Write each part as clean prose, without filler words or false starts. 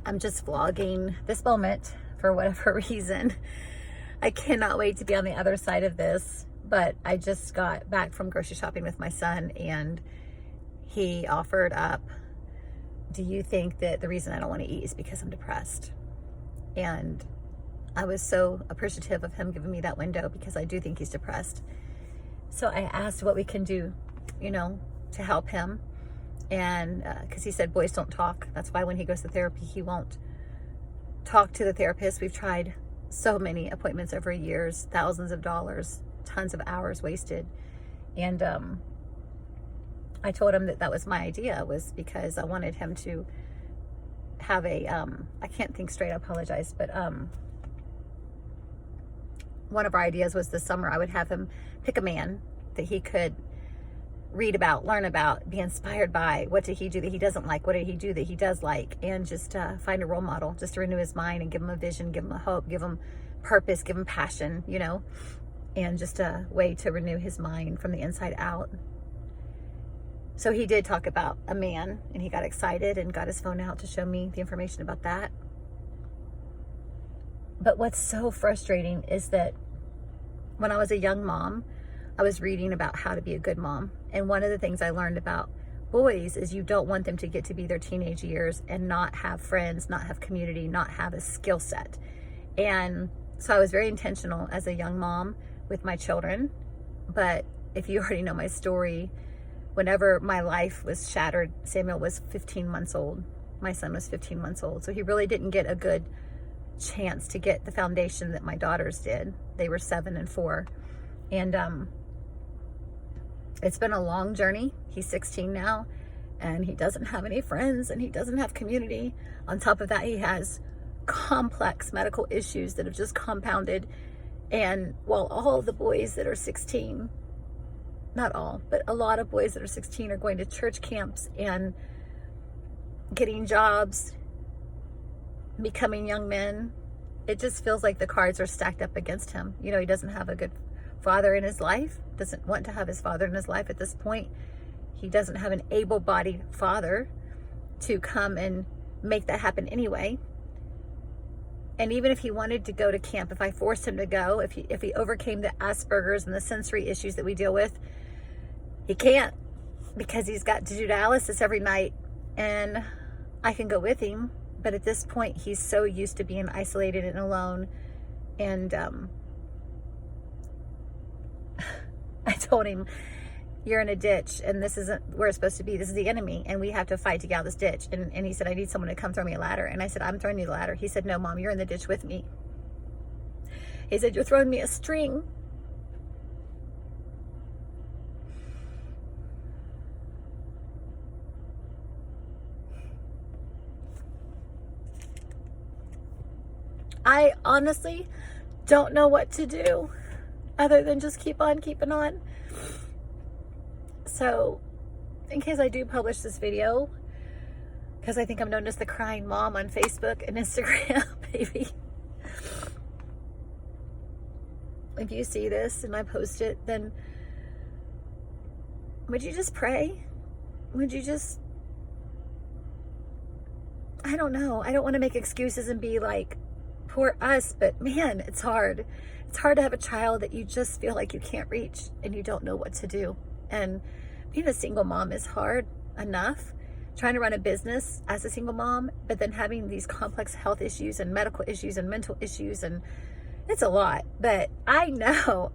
I'm just vlogging this moment for whatever reason. I cannot wait to be on the other side of this, but I just got back from grocery shopping with my son, and he offered up, do you think that the reason I don't want to eat is because I'm depressed? And I was so appreciative of him giving me that window, because I do think he's depressed. So I asked what we can do, to help him. And because he said boys don't talk. That's why when he goes to therapy, he won't talk to the therapist. We've tried so many appointments over years, thousands of dollars, tons of hours wasted. And I told him that was my idea, was because I wanted him to have a, I can't think straight, I apologize, but one of our ideas was this summer I would have him pick a man that he could read about, learn about, be inspired by. What did he do that he doesn't like? What did he do that he does like? And just find a role model, just to renew his mind and give him a vision, give him a hope, give him purpose, give him passion, and just a way to renew his mind from the inside out. So he did talk about a man, and he got excited and got his phone out to show me the information about that. But what's so frustrating is that when I was a young mom, I was reading about how to be a good mom. And one of the things I learned about boys is you don't want them to get to be their teenage years and not have friends, not have community, not have a skill set. And so I was very intentional as a young mom with my children. But if you already know my story, whenever my life was shattered, Samuel was 15 months old. My son was 15 months old. So he really didn't get a good chance to get the foundation that my daughters did. They were 7 and 4. And it's been a long journey. He's 16 now, and he doesn't have any friends, and he doesn't have community. On top of that, he has complex medical issues that have just compounded. And while all the boys that are 16, not all, but a lot of boys that are 16 are going to church camps and getting jobs, becoming young men, it just feels like the cards are stacked up against him. He doesn't have a good father in his life, doesn't want to have his father in his life at this point. He doesn't have an able-bodied father to come and make that happen anyway. And even if he wanted to go to camp, if I forced him to go, if he overcame the Asperger's and the sensory issues that we deal with, he can't, because he's got to do dialysis every night. And I can go with him, but at this point he's so used to being isolated and alone. And I told him, you're in a ditch, and this isn't where it's supposed to be. This is the enemy, and we have to fight to get out of this ditch. And he said, I need someone to come throw me a ladder. And I said, I'm throwing you the ladder. He said, no, Mom, you're in the ditch with me. He said, you're throwing me a string. I honestly don't know what to do other than just keep on keeping on. So, in case I do publish this video, because I think I'm known as the crying mom on Facebook and Instagram, maybe. If you see this and I post it, then would you just pray? Would you just, I don't know. I don't want to make excuses and be like, poor us, but man, it's hard. It's hard to have a child that you just feel like you can't reach and you don't know what to do. And being a single mom is hard enough. Trying to run a business as a single mom, but then having these complex health issues and medical issues and mental issues, and it's a lot. But I know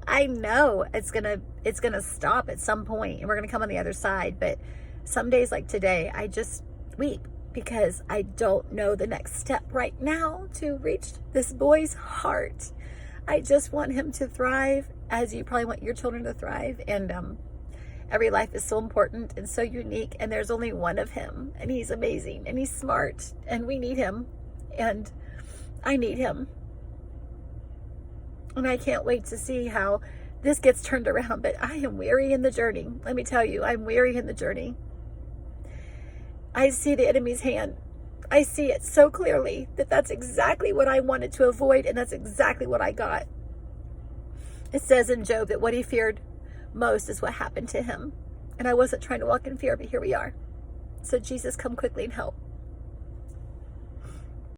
it's gonna stop at some point, and we're gonna come on the other side. But some days like today, I just weep, because I don't know the next step right now to reach this boy's heart. I just want him to thrive, as you probably want your children to thrive. And every life is so important and so unique, and there's only one of him, and he's amazing, and he's smart, and we need him, and I need him. And I can't wait to see how this gets turned around. But I am weary in the journey. Let me tell you, I'm weary in the journey. I see the enemy's hand. I see it so clearly that that's exactly what I wanted to avoid, and that's exactly what I got. It says in Job that what he feared most is what happened to him. And I wasn't trying to walk in fear, but here we are. So Jesus, come quickly and help.